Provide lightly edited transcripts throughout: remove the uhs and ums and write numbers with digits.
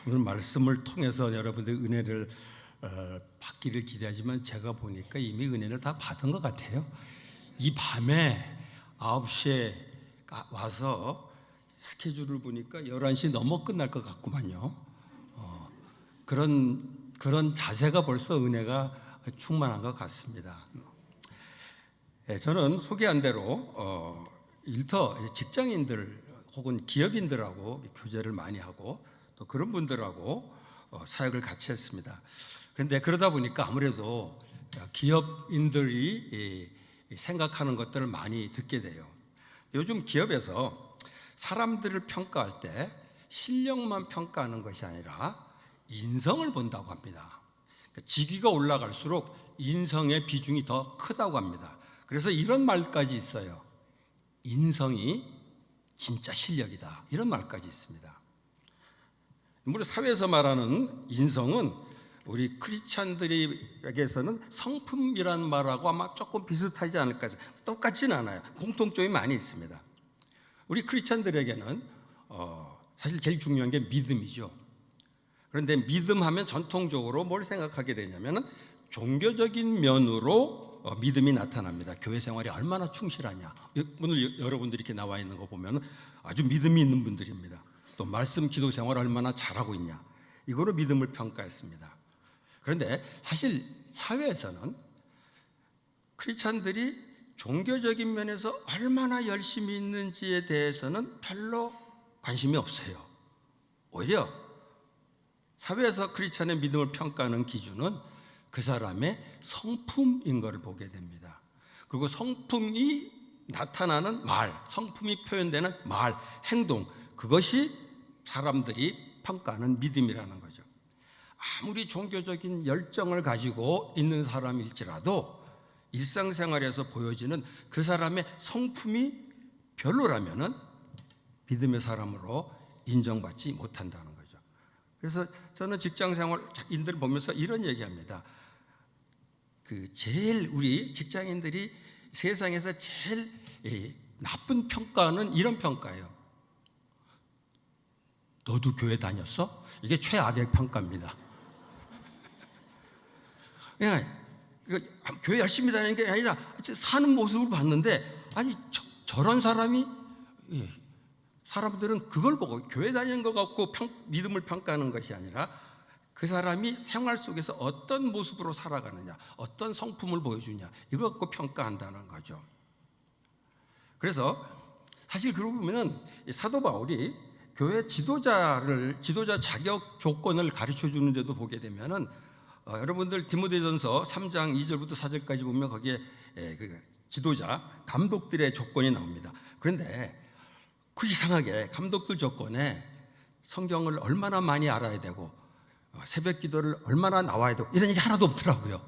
오늘 말씀을 통해서 여러분들 은혜를 받기를 기대하지만 제가 보니까 이미 은혜를 다 받은 것 같아요. 이 밤에 9시에 와서 스케줄을 보니까 11시 넘어 끝날 것 같구만요. 그런 자세가 벌써 은혜가 충만한 것 같습니다. 저는 소개한 대로 일터 직장인들 혹은 기업인들하고 교제를 많이 하고 또 그런 분들하고 사역을 같이 했습니다. 그런데 그러다 보니까 아무래도 기업인들이 생각하는 것들을 많이 듣게 돼요. 요즘 기업에서 사람들을 평가할 때 실력만 평가하는 것이 아니라 인성을 본다고 합니다. 직위가 올라갈수록 인성의 비중이 더 크다고 합니다. 그래서 이런 말까지 있어요. 인성이 진짜 실력이다. 이런 말까지 있습니다. 우리 사회에서 말하는 인성은 우리 크리스찬들에게서는 성품이라는 말하고 아마 조금 비슷하지 않을까. 똑같지는 않아요. 공통점이 많이 있습니다. 우리 크리스찬들에게는 사실 제일 중요한 게 믿음이죠. 그런데 믿음하면 전통적으로 뭘 생각하게 되냐면 종교적인 면으로 믿음이 나타납니다. 교회 생활이 얼마나 충실하냐. 오늘 여러분들이 이렇게 나와 있는 거 보면 아주 믿음이 있는 분들입니다. 또 말씀 기도 생활 얼마나 잘하고 있냐. 이거로 믿음을 평가했습니다. 그런데 사실 사회에서는 크리스찬들이 종교적인 면에서 얼마나 열심히 있는지에 대해서는 별로 관심이 없어요. 오히려 사회에서 크리스찬의 믿음을 평가하는 기준은 그 사람의 성품인 것을 보게 됩니다. 그리고 성품이 나타나는 말, 성품이 표현되는 말, 행동, 그것이 사람들이 평가하는 믿음이라는 거죠. 아무리 종교적인 열정을 가지고 있는 사람일지라도 일상생활에서 보여지는 그 사람의 성품이 별로라면은 믿음의 사람으로 인정받지 못한다는 거죠. 그래서 저는 직장생활인들 보면서 이런 얘기합니다. 제일 우리 직장인들이 세상에서 제일 나쁜 평가는 이런 평가예요. 너도 교회 다녔어? 이게 최악의 평가입니다. 그냥 교회 열심히 다니는 게 아니라 사는 모습을 봤는데 아니 저런 사람이 사람들은 그걸 보고 교회 다니는 것 갖고 믿음을 평가하는 것이 아니라 그 사람이 생활 속에서 어떤 모습으로 살아가느냐, 어떤 성품을 보여주냐, 이거 갖고 평가한다는 거죠. 그래서 사실 그러고 보면은 사도 바울이 교회 지도자 자격 조건을 가르쳐 주는 데도 보게 되면은 여러분들 디모데전서 3장 2절부터 4절까지 보면 거기에 그 지도자, 감독들의 조건이 나옵니다. 그런데 그 이상하게 감독들 조건에 성경을 얼마나 많이 알아야 되고 새벽 기도를 얼마나 나와야 되고 이런 얘기 하나도 없더라고요.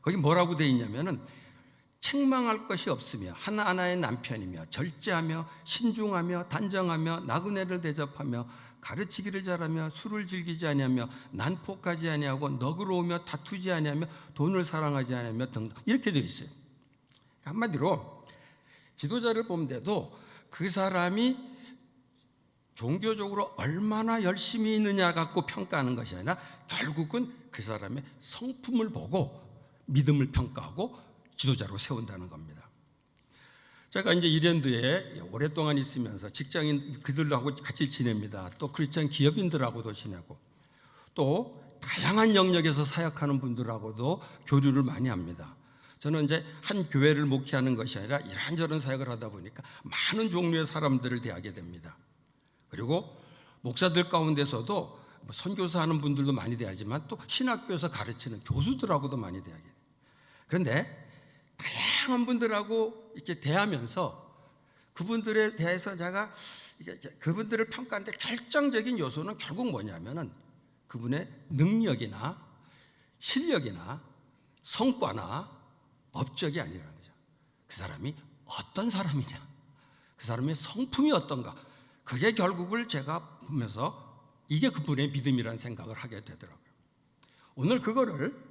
거기 뭐라고 되어 있냐면은 책망할 것이 없으며 하나하나의 남편이며 절제하며 신중하며 단정하며 나그네를 대접하며 가르치기를 잘하며 술을 즐기지 아니하며 난폭하지 아니하고 너그러우며 다투지 아니하며 돈을 사랑하지 아니하며 등등 이렇게 되어 있어요. 한마디로 지도자를 보는데도 그 사람이 종교적으로 얼마나 열심히 있느냐 갖고 평가하는 것이 아니라 결국은 그 사람의 성품을 보고 믿음을 평가하고 지도자로 세운다는 겁니다. 제가 이제 이랜드에 오랫동안 있으면서 직장인 그들하고 같이 지냅니다. 또 크리스찬 기업인들하고도 지내고 또 다양한 영역에서 사역하는 분들하고도 교류를 많이 합니다. 저는 이제 한 교회를 목회하는 것이 아니라 이런저런 사역을 하다 보니까 많은 종류의 사람들을 대하게 됩니다. 그리고 목사들 가운데서도 선교사 하는 분들도 많이 대하지만 또 신학교에서 가르치는 교수들하고도 많이 대하게 돼요. 그런데 다양한 분들하고 이렇게 대하면서 그분들에 대해서 제가 그분들을 평가하는데 결정적인 요소는 결국 뭐냐면은 그분의 능력이나 실력이나 성과나 업적이 아니라는 거죠. 그 사람이 어떤 사람이냐, 그 사람의 성품이 어떤가, 그게 결국을 제가 보면서 이게 그분의 믿음이라는 생각을 하게 되더라고요. 오늘 그거를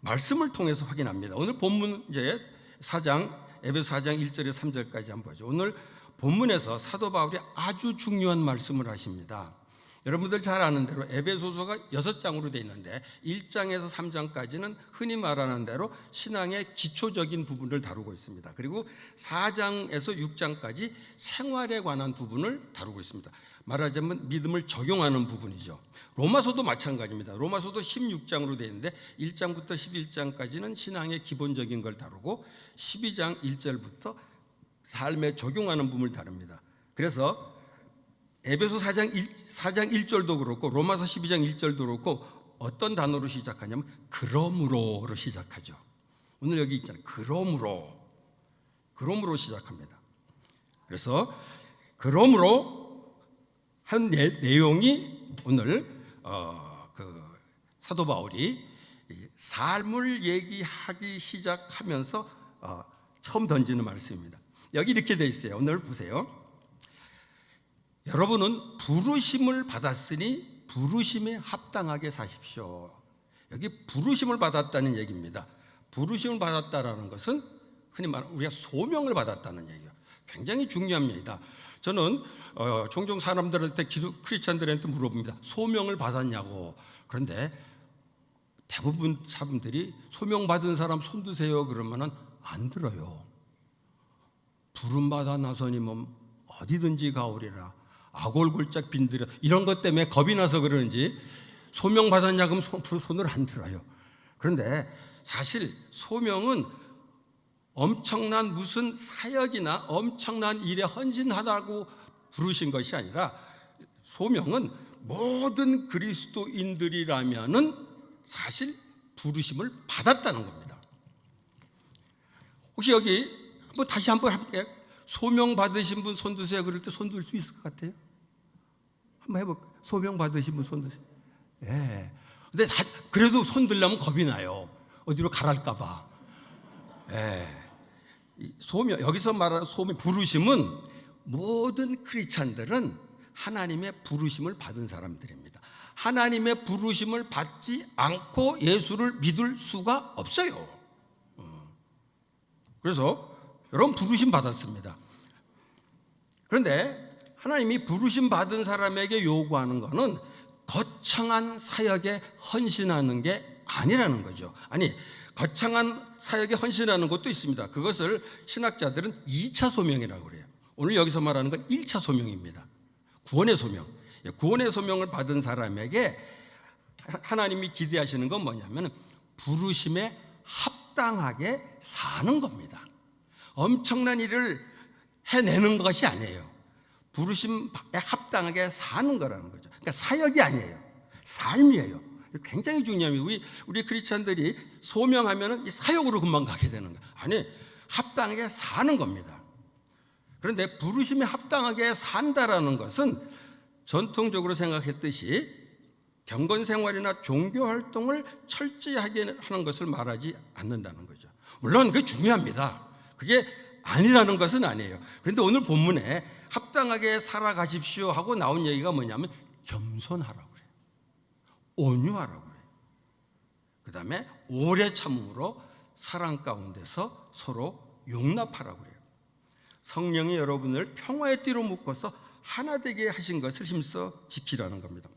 말씀을 통해서 확인합니다. 오늘 본문 이제 4장 에베소 4장 1절에서 3절까지 한번 보죠. 오늘 본문에서 사도 바울이 아주 중요한 말씀을 하십니다. 여러분들 잘 아는 대로 에베소서가 6장으로 되어 있는데 1장에서 3장까지는 흔히 말하는 대로 신앙의 기초적인 부분을 다루고 있습니다. 그리고 4장에서 6장까지 생활에 관한 부분을 다루고 있습니다. 말하자면 믿음을 적용하는 부분이죠. 로마서도 마찬가지입니다. 로마서도 16장으로 되어 있는데 1장부터 11장까지는 신앙의 기본적인 걸 다루고 12장 1절부터 삶에 적용하는 부분을 다룹니다. 그래서 에베소 4장 1절도 그렇고 로마서 12장 1절도 그렇고 어떤 단어로 시작하냐면 그러므로로 시작하죠. 오늘 여기 있잖아요. 그러므로 시작합니다. 그래서 그러므로 한 내용이 오늘 사도 바울이 삶을 얘기하기 시작하면서 처음 던지는 말씀입니다. 여기 이렇게 되어 있어요. 오늘 보세요. 여러분은 부르심을 받았으니 부르심에 합당하게 사십시오. 여기 부르심을 받았다는 얘기입니다. 부르심을 받았다라는 것은 흔히 말하는 우리가 소명을 받았다는 얘기예요. 굉장히 중요합니다. 저는 종종 사람들한테 크리스찬들한테 물어봅니다. 소명을 받았냐고. 그런데 대부분 사람들이 소명 받은 사람 손 드세요 그러면은 안 들어요. 부름 받아 나서니 어디든지 가오리라. 아골골짝 빈들여 이런 것 때문에 겁이 나서 그러는지 소명 받았냐 그러면 손을 안 들어요. 그런데 사실 소명은 엄청난 무슨 사역이나 엄청난 일에 헌신하다고 부르신 것이 아니라 소명은 모든 그리스도인들이라면은 사실 부르심을 받았다는 겁니다. 혹시 여기 다시 한번 해볼게요. 소명 받으신 분 손 드세요. 그럴 때 손 들 수 있을 것 같아요? 한번 해볼까요? 소명 받으신 분 손 드세요. 예. 근데 그래도 손 들려면 겁이 나요. 어디로 가랄까봐. 예. 소명, 여기서 말하는 소명, 부르심은 모든 크리스찬들은 하나님의 부르심을 받은 사람들입니다. 하나님의 부르심을 받지 않고 예수를 믿을 수가 없어요. 그래서 여러분 부르심 받았습니다. 그런데 하나님이 부르심 받은 사람에게 요구하는 것은 거창한 사역에 헌신하는 게 아니라는 거죠. 아니, 거창한 사역에 헌신하는 것도 있습니다. 그것을 신학자들은 2차 소명이라고 그래요. 오늘 여기서 말하는 건 1차 소명입니다. 구원의 소명. 구원의 소명을 받은 사람에게 하나님이 기대하시는 건 뭐냐면 부르심에 합당하게 사는 겁니다. 엄청난 일을 해내는 것이 아니에요. 부르심에 합당하게 사는 거라는 거죠. 그러니까 사역이 아니에요. 삶이에요. 굉장히 중요합니다. 우리 크리스찬들이 소명하면 사역으로 금방 가게 되는 거예요. 아니, 합당하게 사는 겁니다. 그런데 부르심에 합당하게 산다라는 것은 전통적으로 생각했듯이 경건 생활이나 종교 활동을 철저하게 하는 것을 말하지 않는다는 거죠. 물론 그게 중요합니다. 그게 아니라는 것은 아니에요. 그런데 오늘 본문에 합당하게 살아가십시오 하고 나온 얘기가 뭐냐면 겸손하라고 그래요. 온유하라고 그래요. 그 다음에 오래 참음으로 사랑 가운데서 서로 용납하라고 그래요. 성령이 여러분을 평화의 띠로 묶어서 하나 되게 하신 것을 힘써 지키라는 겁니다.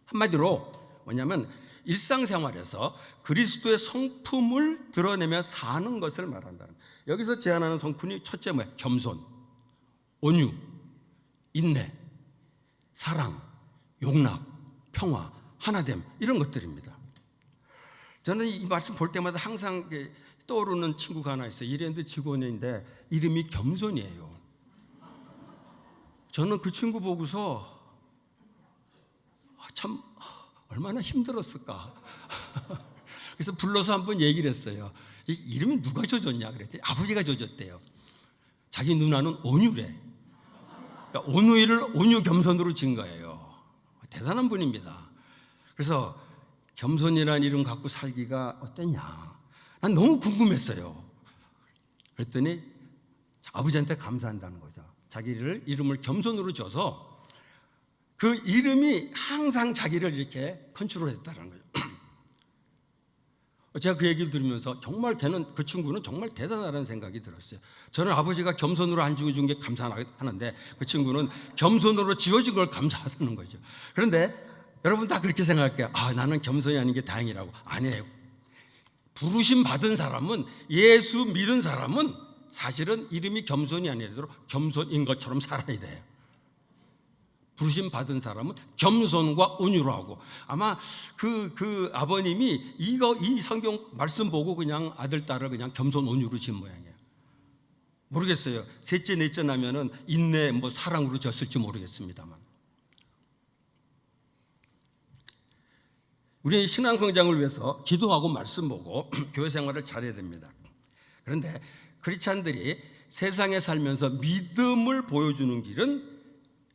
한마디로 뭐냐면 일상생활에서 그리스도의 성품을 드러내며 사는 것을 말한다는 거예요. 여기서 제안하는 성품이 첫째 뭐예요? 겸손, 온유, 인내, 사랑, 용납, 평화, 하나됨 이런 것들입니다. 저는 이 말씀 볼 때마다 항상 떠오르는 친구가 하나 있어요. 이랜드 직원인데 이름이 겸손이에요. 저는 그 친구 보고서 참 얼마나 힘들었을까. 그래서 불러서 한번 얘기를 했어요. 이 이름이 누가 줘줬냐 그랬더니 아버지가 줘줬대요. 자기 누나는 온유래. 그러니까 온유 겸손으로 진 거예요. 대단한 분입니다. 그래서 겸손이라는 이름 갖고 살기가 어땠냐. 난 너무 궁금했어요. 그랬더니 아버지한테 감사한다는 거죠. 자기를 이름을 겸손으로 줘서 그 이름이 항상 자기를 이렇게 컨트롤했다는 거죠. 제가 그 얘기를 들으면서 정말 그 친구는 정말 대단하다는 생각이 들었어요. 저는 아버지가 겸손으로 안 지어준 게 감사하는데 그 친구는 겸손으로 지어진 걸 감사하다는 거죠. 그런데 여러분 다 그렇게 생각할게요. 나는 겸손이 아닌 게 다행이라고. 아니에요. 부르심 받은 사람은, 예수 믿은 사람은 사실은 이름이 겸손이 아니더라도 겸손인 것처럼 살아야 돼요. 부르심 받은 사람은 겸손과 온유로 하고, 아마 그 아버님이 이 성경 말씀 보고 그냥 아들 딸을 그냥 겸손 온유로 지은 모양이에요. 모르겠어요. 셋째 넷째 나면은 인내 사랑으로 졌을지 모르겠습니다만, 우리 신앙 성장을 위해서 기도하고 말씀 보고 교회 생활을 잘해야 됩니다. 그런데 크리스찬들이 세상에 살면서 믿음을 보여주는 길은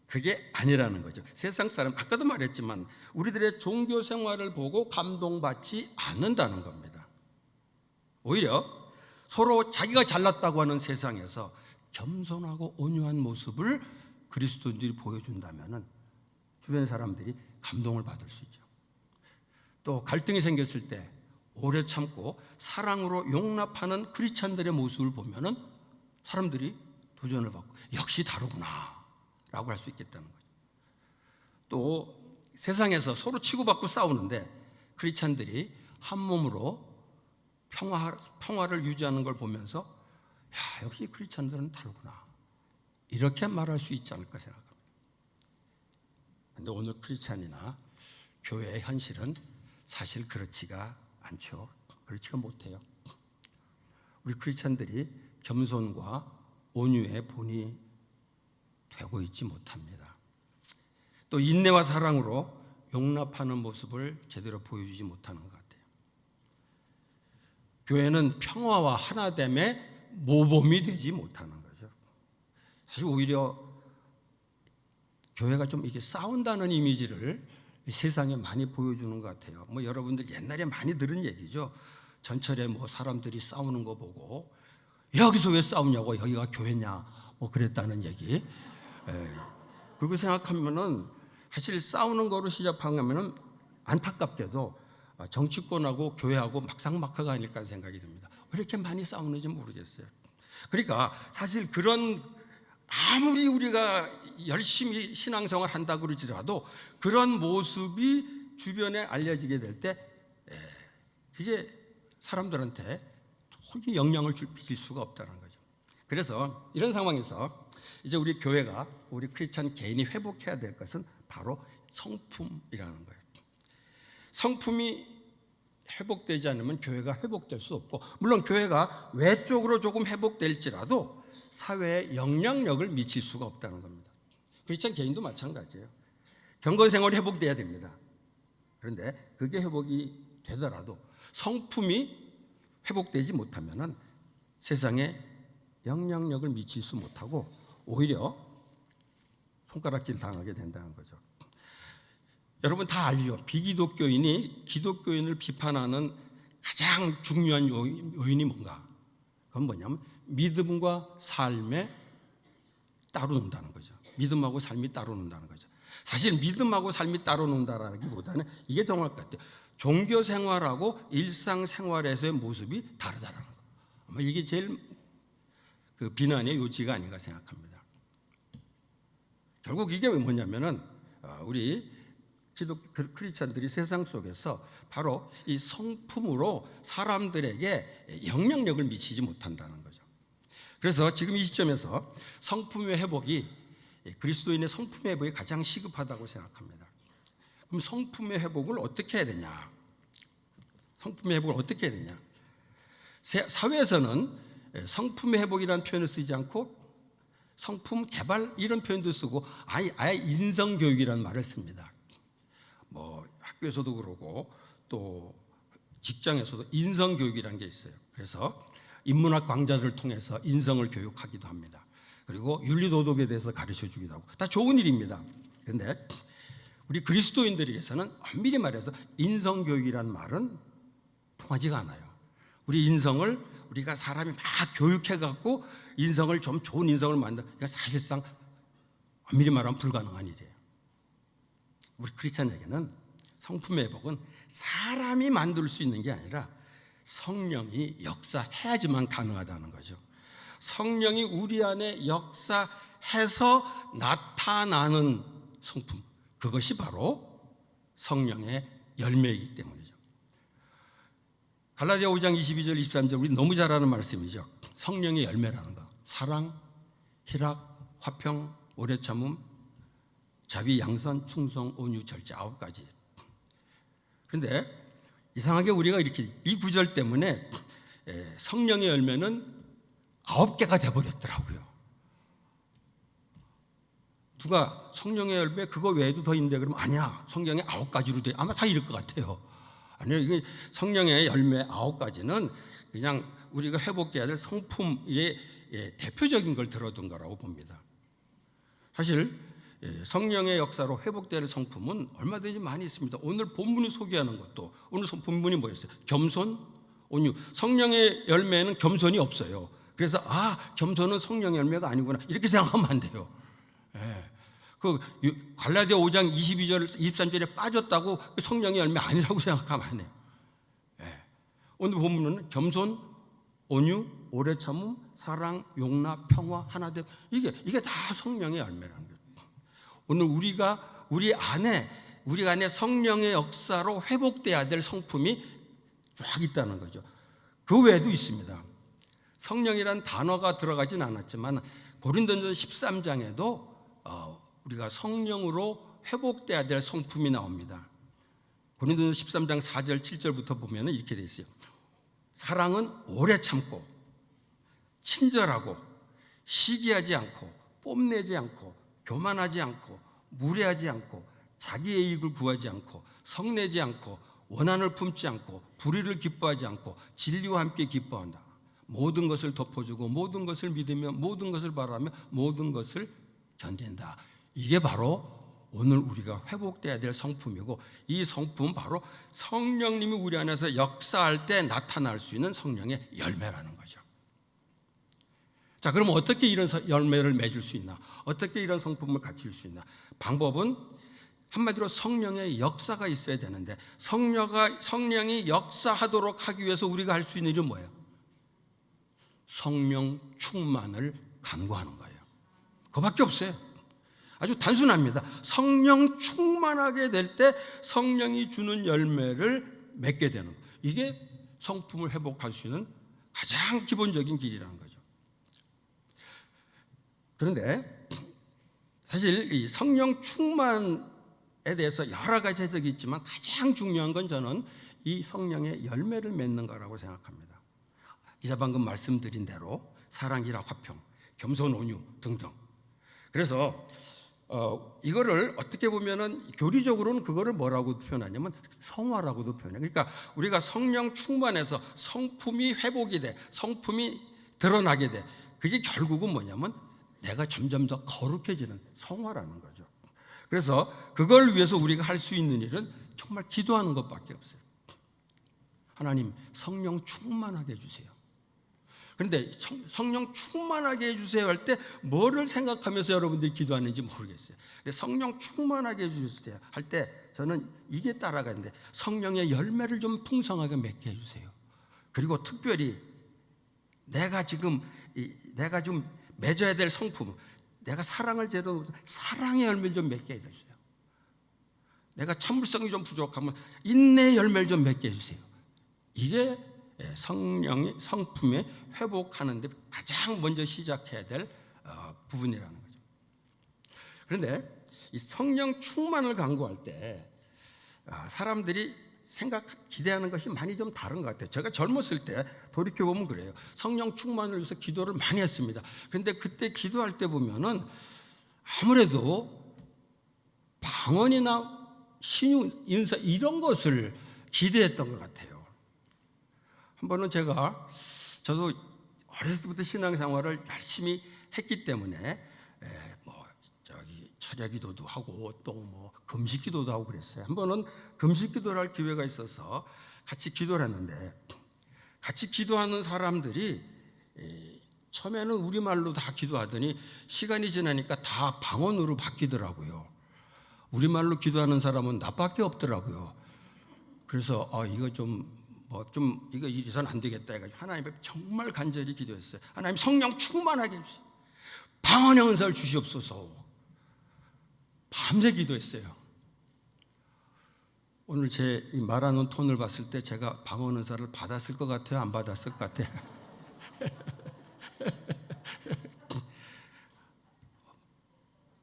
그게 아니라는 거죠. 세상 사람, 아까도 말했지만 우리들의 종교 생활을 보고 감동받지 않는다는 겁니다. 오히려 서로 자기가 잘났다고 하는 세상에서 겸손하고 온유한 모습을 그리스도인들이 보여준다면 주변 사람들이 감동을 받을 수 있죠. 또 갈등이 생겼을 때 오래 참고 사랑으로 용납하는 크리스찬들의 모습을 보면은 사람들이 도전을 받고 역시 다르구나 라고 할 수 있겠다는 거죠. 또 세상에서 서로 치고받고 싸우는데 크리스찬들이 한 몸으로 평화를 유지하는 걸 보면서 역시 크리스찬들은 다르구나 이렇게 말할 수 있지 않을까 생각합니다. 그런데 오늘 크리스찬이나 교회의 현실은 사실 그렇지가 않죠. 그렇지가 못해요. 우리 크리스찬들이 겸손과 온유의 본이 되고 있지 못합니다. 또 인내와 사랑으로 용납하는 모습을 제대로 보여주지 못하는 것 같아요. 교회는 평화와 하나됨의 모범이 되지 못하는 거죠. 사실 오히려 교회가 좀 이게 싸운다는 이미지를 세상에 많이 보여주는 것 같아요. 여러분들 옛날에 많이 들은 얘기죠. 전철에 사람들이 싸우는 거 보고 여기서 왜 싸우냐고, 여기가 교회냐 그랬다는 얘기. 그리고 생각하면은 사실 싸우는 거로 시작하면은 안타깝게도 정치권하고 교회하고 막상막하가 아닐까 생각이 듭니다. 왜 이렇게 많이 싸우는지 모르겠어요. 그러니까 사실 그런, 아무리 우리가 열심히 신앙생활 한다고 그러지라도 그런 모습이 주변에 알려지게 될 때 그게 사람들한테 도저히 영향을 미칠 수가 없다는 거죠. 그래서 이런 상황에서 이제 우리 교회가, 우리 크리스찬 개인이 회복해야 될 것은 바로 성품이라는 거예요. 성품이 회복되지 않으면 교회가 회복될 수 없고, 물론 교회가 외적으로 조금 회복될지라도 사회에 영향력을 미칠 수가 없다는 겁니다. 크리스찬 개인도 마찬가지예요. 경건생활이 회복돼야 됩니다. 그런데 그게 회복이 되더라도 성품이 회복되지 못하면 세상에 영향력을 미칠 수 못하고 오히려 손가락질 당하게 된다는 거죠. 여러분 다 알죠. 비기독교인이 기독교인을 비판하는 가장 중요한 요인이 뭔가? 그건 뭐냐면 믿음과 삶에 따로 논다는 거죠. 믿음하고 삶이 따로 논다는 거죠. 사실 믿음하고 삶이 따로 논다라기보다는 이게 더 정확할 것 같아요. 종교 생활하고 일상 생활에서의 모습이 다르다라는 거. 아마 이게 제일 비난의 요지가 아닌가 생각합니다. 결국 이게 뭐냐면은 우리 크리스찬들이 세상 속에서 바로 이 성품으로 사람들에게 영향력을 미치지 못한다는 거죠. 그래서 지금 이 시점에서 성품의 회복이, 그리스도인의 성품의 회복이 가장 시급하다고 생각합니다. 그럼 성품의 회복을 어떻게 해야 되냐? 성품의 회복을 어떻게 해야 되냐? 사회에서는 성품의 회복이라는 표현을 쓰지 않고 성품 개발 이런 표현도 쓰고 아예 인성교육이라는 말을 씁니다. 학교에서도 그러고 또 직장에서도 인성교육이라는 게 있어요. 그래서 인문학 강좌를 통해서 인성을 교육하기도 합니다. 그리고 윤리도덕에 대해서 가르쳐 주기도 하고, 다 좋은 일입니다. 그런데 우리 그리스도인들에게서는 엄밀히 말해서 인성교육이라는 말은 통하지가 않아요. 우리 인성을 우리가 사람이 막 교육해갖고 인성을 좀 좋은 인성을 만든다. 그러니까 사실상 엄밀히 말하면 불가능한 일이에요. 우리 크리스찬에게는 성품의 회복은 사람이 만들 수 있는 게 아니라 성령이 역사해야지만 가능하다는 거죠. 성령이 우리 안에 역사해서 나타나는 성품, 그것이 바로 성령의 열매이기 때문이죠. 갈라디아 5장 22절 23절 우리 너무 잘 아는 말씀이죠. 성령의 열매라는 거, 사랑, 희락, 화평, 오래 참음, 자비, 양선, 충성, 온유, 절제 9가지. 그런데 이상하게 우리가 이렇게 이 구절 때문에 성령의 열매는 9개가 돼버렸더라고요. 누가 성령의 열매 그거 외에도 더 있는데 그러면 아니야, 성령의 9가지로 돼. 아마 다 이럴 것 같아요. 아니요, 이게 성령의 열매 9가지는 그냥 우리가 회복돼야 될 성품의 대표적인 걸 들어둔 거라고 봅니다. 사실 성령의 역사로 회복될 성품은 얼마든지 많이 있습니다. 오늘 본문이 소개하는 것도, 오늘 본문이 뭐였어요? 겸손, 온유. 성령의 열매는 겸손이 없어요. 그래서 겸손은 성령의 열매가 아니구나 이렇게 생각하면 안 돼요. 그 갈라디아 5장 22절 23절에 빠졌다고 성령의 열매 아니라고 생각하면 안 해요. 오늘 본문은 겸손, 온유, 오래 참음, 사랑, 용납, 평화, 하나됨, 이게 다 성령의 열매라는 거예요. 오늘 우리 안에 성령의 역사로 회복돼야 될 성품이 쫙 있다는 거죠. 그 외에도 있습니다. 성령이란 단어가 들어가진 않았지만 고린도전서 13장에도 우리가 성령으로 회복돼야 될 성품이 나옵니다. 고린도전서 13장 4절 7절부터 보면 이렇게 돼 있어요. 사랑은 오래 참고 친절하고 시기하지 않고 뽐내지 않고 교만하지 않고 무례하지 않고 자기의 이익을 구하지 않고 성내지 않고 원한을 품지 않고 불의를 기뻐하지 않고 진리와 함께 기뻐한다. 모든 것을 덮어주고 모든 것을 믿으며 모든 것을 바라며 모든 것을 견딘다. 이게 바로 오늘 우리가 회복돼야 될 성품이고, 이 성품은 바로 성령님이 우리 안에서 역사할 때 나타날 수 있는 성령의 열매라는 거죠. 자, 그럼 어떻게 이런 열매를 맺을 수 있나? 어떻게 이런 성품을 갖출 수 있나? 방법은 한마디로 성령의 역사가 있어야 되는데, 성령이 역사하도록 하기 위해서 우리가 할 수 있는 일은 뭐예요? 성령 충만을 간구하는 거예요. 그거밖에 없어요. 아주 단순합니다. 성령 충만하게 될 때 성령이 주는 열매를 맺게 되는 거예요. 이게 성품을 회복할 수 있는 가장 기본적인 길이라는 거죠. 그런데 사실 이 성령 충만에 대해서 여러 가지 해석이 있지만 가장 중요한 건 저는 이 성령의 열매를 맺는 거라고 생각합니다. 기자 방금 말씀드린 대로 사랑, 희락, 화평, 겸손, 온유 등등. 그래서 이거를 어떻게 보면은 교리적으로는 그거를 뭐라고 표현하냐면 성화라고도 표현해요. 그러니까 우리가 성령 충만해서 성품이 회복이 돼, 성품이 드러나게 돼. 그게 결국은 뭐냐면 내가 점점 더 거룩해지는 성화라는 거죠. 그래서 그걸 위해서 우리가 할 수 있는 일은 정말 기도하는 것밖에 없어요. 하나님, 성령 충만하게 해주세요. 그런데 성령 충만하게 해주세요 할 때 뭐를 생각하면서 여러분들이 기도하는지 모르겠어요. 성령 충만하게 해주세요 할 때 저는 이게 따라가는데, 성령의 열매를 좀 풍성하게 맺게 해주세요. 그리고 특별히 내가 좀 맺어야 될 성품, 내가 사랑을 제대로 못해 사랑의 열매를 좀 맺게 해주세요. 내가 참을성이 좀 부족하면 인내의 열매를 좀 맺게 해주세요. 이게 성령의 성품에 회복하는 데 가장 먼저 시작해야 될 부분이라는 거죠. 그런데 이 성령 충만을 간구할 때 사람들이 기대하는 것이 많이 좀 다른 것 같아요. 제가 젊었을 때 돌이켜보면 그래요. 성령 충만을 위해서 기도를 많이 했습니다. 그런데 그때 기도할 때 보면은 아무래도 방언이나 신유, 인사 이런 것을 기대했던 것 같아요. 한 번은 저도 어렸을 때부터 신앙생활을 열심히 했기 때문에 철야기도도 하고 또 금식기도도 하고 그랬어요. 한 번은 금식기도를 할 기회가 있어서 같이 기도를 했는데, 같이 기도하는 사람들이 처음에는 우리말로 다 기도하더니 시간이 지나니까 다 방언으로 바뀌더라고요. 우리말로 기도하는 사람은 나밖에 없더라고요. 그래서 이거 좀 좀 이거 이래서는 안 되겠다 해가지고 하나님 앞에 정말 간절히 기도했어요. 하나님 성령 충만하게 해주세요. 방언의 은사를 주시옵소서. 밤새 기도했어요. 오늘 제 이 말하는 톤을 봤을 때 제가 방언 은사를 받았을 것 같아요? 안 받았을 것 같아요?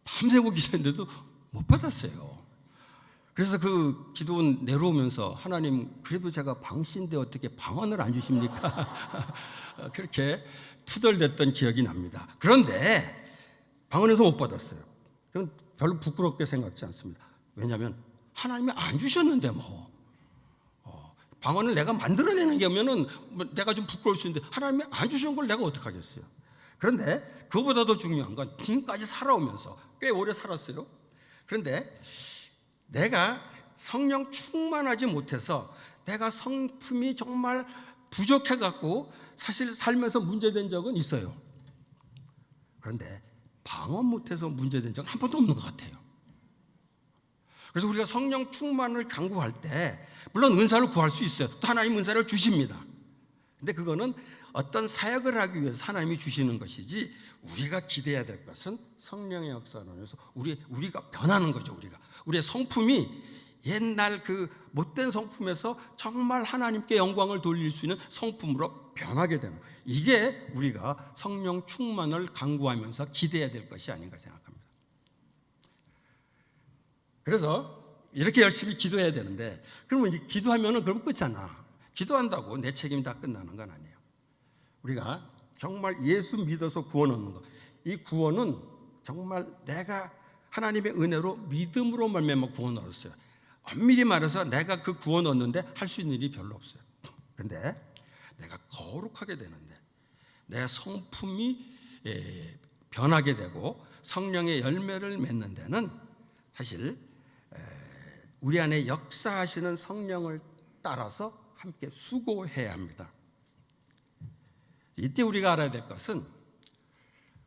밤새고 기도했는데도 못 받았어요. 그래서 그 기도원 내려오면서 하나님 그래도 제가 방신데 어떻게 방언을 안 주십니까? 그렇게 투덜댔던 기억이 납니다. 그런데 방언에서 못 받았어요. 그건 별로 부끄럽게 생각지 않습니다. 왜냐하면 하나님이 안 주셨는데 방언을 내가 만들어내는 게 오면은 내가 좀 부끄러울 수 있는데 하나님이 안 주신 걸 내가 어떡하겠어요. 그런데 그보다 더 중요한 건 지금까지 살아오면서 꽤 오래 살았어요. 그런데 내가 성령 충만하지 못해서 내가 성품이 정말 부족해갖고 사실 살면서 문제된 적은 있어요. 그런데 방언 못해서 문제된 적은 한 번도 없는 것 같아요. 그래서 우리가 성령 충만을 간구할 때 물론 은사를 구할 수 있어요. 또 하나님 은사를 주십니다. 근데 그거는 어떤 사역을 하기 위해서 하나님이 주시는 것이지 우리가 기대해야 될 것은 성령의 역사론에서 우리가 변하는 거죠. 우리의 성품이 옛날 그 못된 성품에서 정말 하나님께 영광을 돌릴 수 있는 성품으로 변하게 되는 거예요. 이게 우리가 성령 충만을 간구하면서 기대해야 될 것이 아닌가 생각합니다. 그래서 이렇게 열심히 기도해야 되는데 그러면 이제 기도하면은 그럼 끝이잖아. 기도한다고 내 책임이 다 끝나는 건 아니에요. 우리가 정말 예수 믿어서 구원 얻는 것, 이 구원은 정말 내가 하나님의 은혜로 믿음으로 말미암아 구원 얻었어요. 엄밀히 말해서 내가 그 구원 얻는데 할 수 있는 일이 별로 없어요. 그런데 내가 거룩하게 되는데 내 성품이 변하게 되고 성령의 열매를 맺는 데는 사실 우리 안에 역사하시는 성령을 따라서 함께 수고해야 합니다. 이때 우리가 알아야 될 것은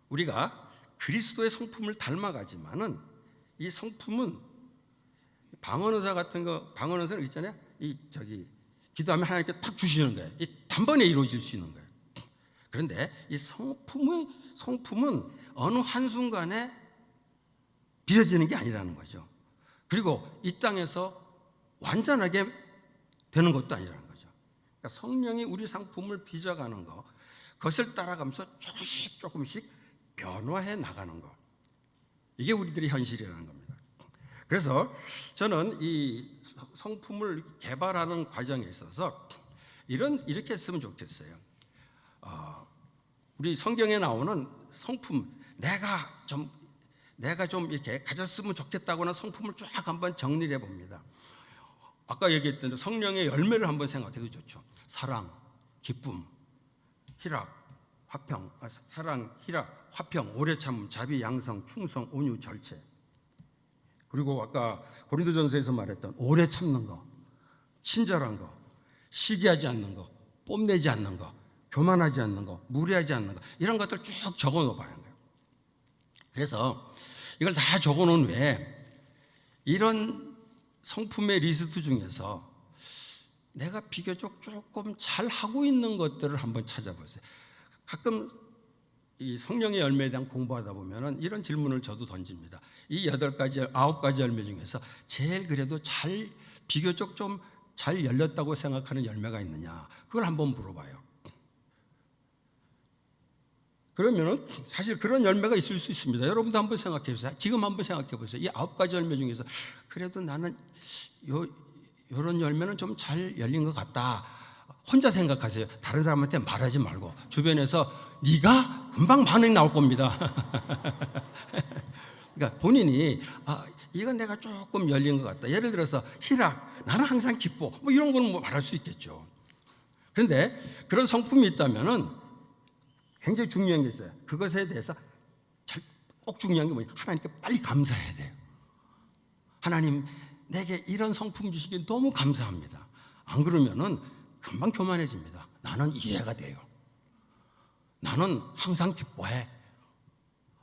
우리가 그리스도의 성품을 닮아가지만은 이 성품은 방언의사 같은 거, 방언의사는 있잖아요. 기도하면 하나님께 탁 주시는 거예요. 이 단번에 이루어질 수 있는 거예요. 그런데 이 성품은 어느 한순간에 비려지는 게 아니라는 거죠. 그리고 이 땅에서 완전하게 되는 것도 아니라는 거죠. 그러니까 성령이 우리 성품을 빚어가는 거, 그것을 따라가면서 조금씩 변화해 나가는 것. 이게 우리들의 현실이라는 겁니다. 그래서 저는 이 성품을 개발하는 과정에 있어서 이렇게 했으면 좋겠어요. 우리 성경에 나오는 성품, 내가 좀 이렇게 가졌으면 좋겠다고는 성품을 쫙 한번 정리를 해봅니다. 아까 얘기했던 성령의 열매를 한번 생각해도 좋죠. 사랑, 기쁨, 희락, 화평, 오래 참음, 자비, 양성, 충성, 온유, 절제. 그리고 아까 고린도전서에서 말했던 오래 참는 거, 친절한 거, 시기하지 않는 거, 뽐내지 않는 거, 교만하지 않는 거, 무례하지 않는 거, 이런 것들 쭉 적어 놓아봐야 해요. 그래서 이걸 다 적어 놓은 후에 이런 성품의 리스트 중에서 내가 비교적 조금 잘 하고 있는 것들을 한번 찾아보세요. 가끔 이 성령의 열매에 대한 공부하다 보면은 이런 질문을 저도 던집니다. 이 9가지 열매 중에서 제일 그래도 비교적 좀 잘 열렸다고 생각하는 열매가 있느냐, 그걸 한번 물어봐요. 그러면은 사실 그런 열매가 있을 수 있습니다. 여러분도 한번 생각해 보세요. 지금 한번 생각해 보세요. 이 9가지 열매 중에서 그래도 나는 이런 열매는 좀 잘 열린 것 같다. 혼자 생각하세요. 다른 사람한테 말하지 말고 주변에서 네가 금방 반응이 나올 겁니다. 그러니까 본인이 이건 내가 조금 열린 것 같다. 예를 들어서 희락, 나는 항상 기뻐. 뭐 이런 거는 말할 수 있겠죠. 그런데 그런 성품이 있다면은 굉장히 중요한 게 있어요. 그것에 대해서 꼭 중요한 게 뭐냐면 하나님께 빨리 감사해야 돼요. 하나님, 내게 이런 성품 주시기 너무 감사합니다. 안 그러면은 금방 교만해집니다. 나는 이해가 돼요. 나는 항상 기뻐해.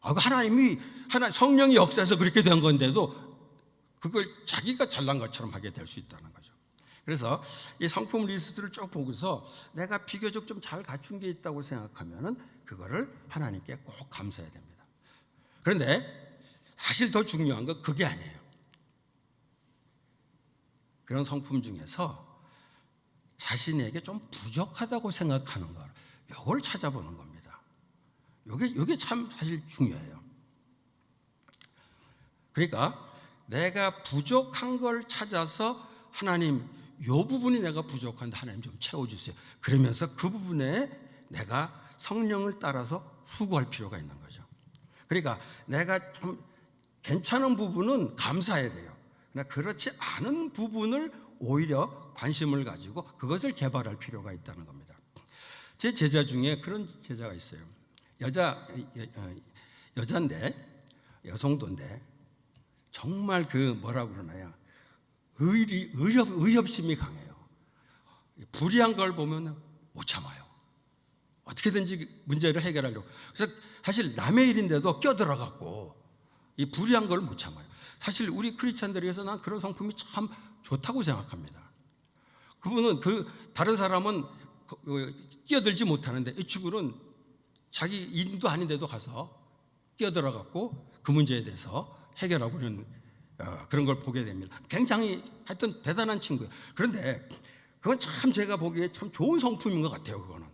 하나님이 성령이 역사해서 그렇게 된 건데도 그걸 자기가 잘난 것처럼 하게 될 수 있다는 거죠. 그래서 이 성품 리스트를 쭉 보고서 내가 비교적 좀 잘 갖춘 게 있다고 생각하면은 그거를 하나님께 꼭 감사해야 됩니다. 그런데 사실 더 중요한 건 그게 아니에요. 그런 성품 중에서 자신에게 좀 부족하다고 생각하는 걸, 이걸 찾아보는 겁니다. 이게 참 사실 중요해요. 그러니까 내가 부족한 걸 찾아서 하나님, 이 부분이 내가 부족한데 하나님 좀 채워주세요. 그러면서 그 부분에 내가 성령을 따라서 수고할 필요가 있는 거죠. 그러니까 내가 좀 괜찮은 부분은 감사해야 돼요. 그러나 그렇지 않은 부분을 오히려 관심을 가지고 그것을 개발할 필요가 있다는 겁니다. 제 제자 중에 그런 제자가 있어요. 여자인데, 여성도인데 정말 그 뭐라고 그러나요? 의협심이 강해요. 불의한 걸 보면 못 참아요. 어떻게든지 문제를 해결하려고. 그래서 사실 남의 일인데도 껴들어갖고 이 불의한 걸 못 참아요. 사실 우리 크리스찬들에게서 난 그런 성품이 참 좋다고 생각합니다. 그분은 다른 사람은 끼어들지 못하는데 이 친구는 자기 일도 아닌데도 가서 끼어들어갖고 그 문제에 대해서 해결하고 있는 그런 걸 보게 됩니다. 굉장히 하여튼 대단한 친구예요. 그런데 그건 참 제가 보기에 참 좋은 성품인 것 같아요. 그거는.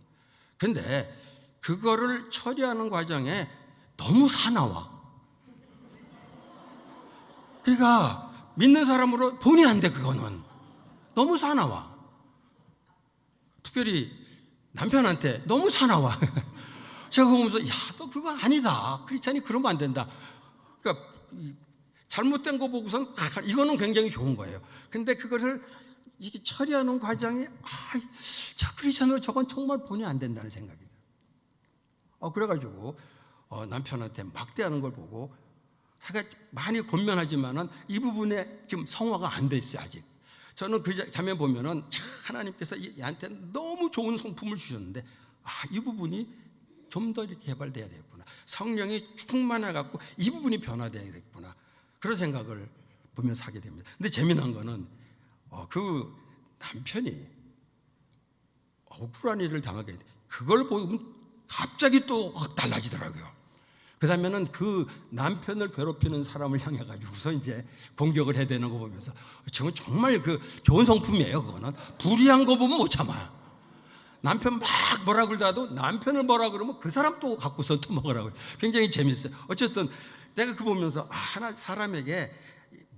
그런데 그거를 처리하는 과정에 너무 사나워. 그러니까 믿는 사람으로 본의 안 돼. 그거는 너무 사나워. 특별히 남편한테 너무 사나워. 제가 그거 보면서 야, 너 그거 아니다. 크리스찬이 그러면 안 된다. 그러니까 잘못된 거 보고선 이거는 굉장히 좋은 거예요. 근데 그것을 이게 처리하는 과정이 자 크리스찬으로 저건 정말 본의 안 된다는 생각이 들어요. 그래가지고 남편한테 막대하는 걸 보고 제가 많이 권면하지만은 이 부분에 지금 성화가 안 돼 있어요 아직. 저는 그 장면 보면은 하나님께서 얘한테 너무 좋은 성품을 주셨는데 이 부분이 좀 더 이렇게 개발돼야 되겠구나. 성령이 충만해갖고 이 부분이 변화돼야 되겠구나. 그런 생각을 보면서 하게 됩니다. 근데 재미난 거는 그 남편이 억울한 일을 당하게 돼. 그걸 보면 갑자기 또 확 달라지더라고요. 그 다음에는 그 남편을 괴롭히는 사람을 향해 가지고서 이제 공격을 해야 되는 거 보면서 지금 정말 그 좋은 성품이에요. 그거는 불의한 거 보면 못 참아요. 남편 막 뭐라 그러다도 남편을 뭐라 그러면 그 사람 또 갖고서 또 먹으라고. 굉장히 재밌어요. 어쨌든 내가 그거 보면서 하나 사람에게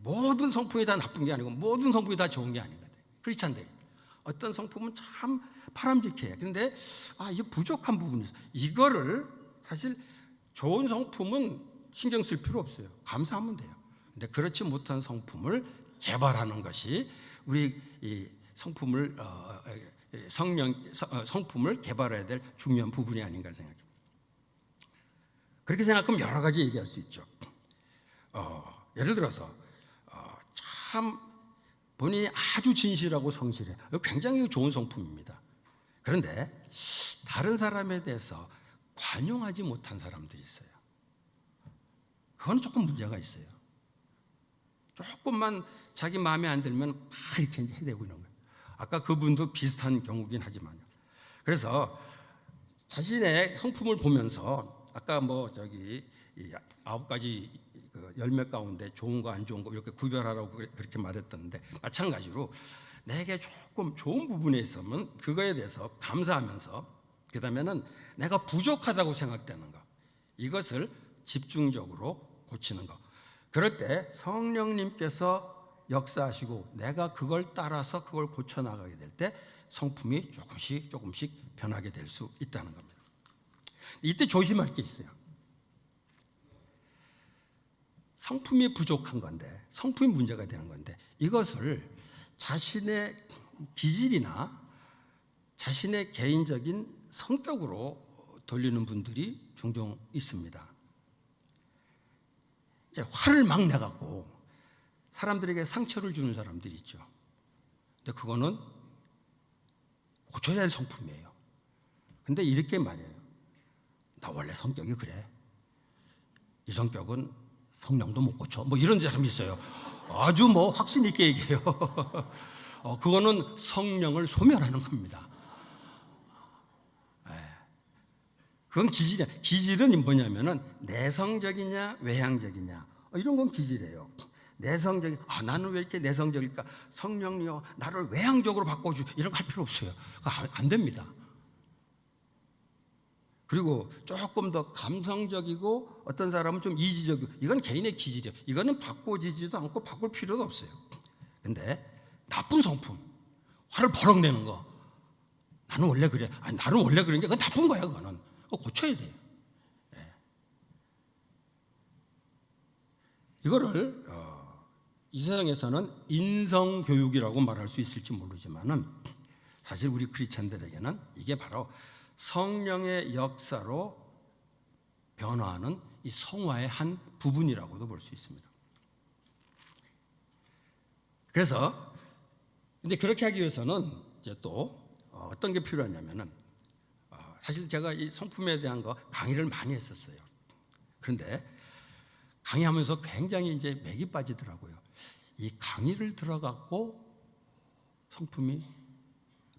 모든 성품이 다 나쁜 게 아니고 모든 성품이 다 좋은 게 아니거든. 크리스찬들 어떤 성품은 참 바람직해. 근데 이게 부족한 부분이 있어. 이거를 사실 좋은 성품은 신경 쓸 필요 없어요. 감사하면 돼요. 근데 그렇지 못한 성품을 개발하는 것이 우리 이 성품을 성품을 개발해야 될 중요한 부분이 아닌가 생각합니다. 그렇게 생각하면 여러 가지 얘기할 수 있죠. 예를 들어서 참 본인이 아주 진실하고 성실해. 굉장히 좋은 성품입니다. 그런데 다른 사람에 대해서 관용하지 못한 사람들이 있어요. 그건 조금 문제가 있어요. 조금만 자기 마음에 안 들면 이렇게 이제 해대고 있는 거예요. 아까 그분도 비슷한 경우긴 하지만요. 그래서 자신의 성품을 보면서 아까 이 9가지 열매 가운데 좋은 거 안 좋은 거 이렇게 구별하라고 그렇게 말했던데 마찬가지로 내게 조금 좋은 부분에 있으면 그거에 대해서 감사하면서 그 다음에는 내가 부족하다고 생각되는 거 이것을 집중적으로 고치는 거. 그럴 때 성령님께서 역사하시고 내가 그걸 따라서 그걸 고쳐나가게 될 때 성품이 조금씩 변하게 될 수 있다는 겁니다. 이때 조심할 게 있어요. 성품이 부족한 건데 성품이 문제가 되는 건데 이것을 자신의 기질이나 자신의 개인적인 성격으로 돌리는 분들이 종종 있습니다. 이제 화를 막 내갖고 사람들에게 상처를 주는 사람들이 있죠. 근데 그거는 고쳐야 할 성품이에요. 근데 이렇게 말해요. 나 원래 성격이 그래. 이 성격은 성령도 못 고쳐. 이런 사람이 있어요. 아주 확신 있게 얘기해요. 그거는 성령을 소멸하는 겁니다. 그건 기질이야. 기질은 뭐냐면은 내성적이냐 외향적이냐 이런 건 기질이에요. 내성적인 나는 왜 이렇게 내성적일까? 성령이여 나를 외향적으로 바꿔주 이런 거 할 필요 없어요. 그거 안 됩니다. 그리고 조금 더 감성적이고 어떤 사람은 좀 이지적이고 이건 개인의 기질이에요. 이거는 바꿔지지도 않고 바꿀 필요도 없어요. 근데 나쁜 성품, 화를 버럭 내는 거, 나는 원래 그래. 나는 원래 그런 게 그건 나쁜 거야. 그거는 그거 고쳐야 돼요. 이거를 이 세상에서는 인성교육이라고 말할 수 있을지 모르지만은 사실 우리 크리스찬들에게는 이게 바로 성령의 역사로 변화하는 이 성화의 한 부분이라고도 볼 수 있습니다. 그래서 근데 그렇게 하기 위해서는 이제 또 어떤 게 필요하냐면은 사실 제가 이 성품에 대한 거 강의를 많이 했었어요. 그런데 강의하면서 굉장히 이제 맥이 빠지더라고요. 이 강의를 들어갖고 성품이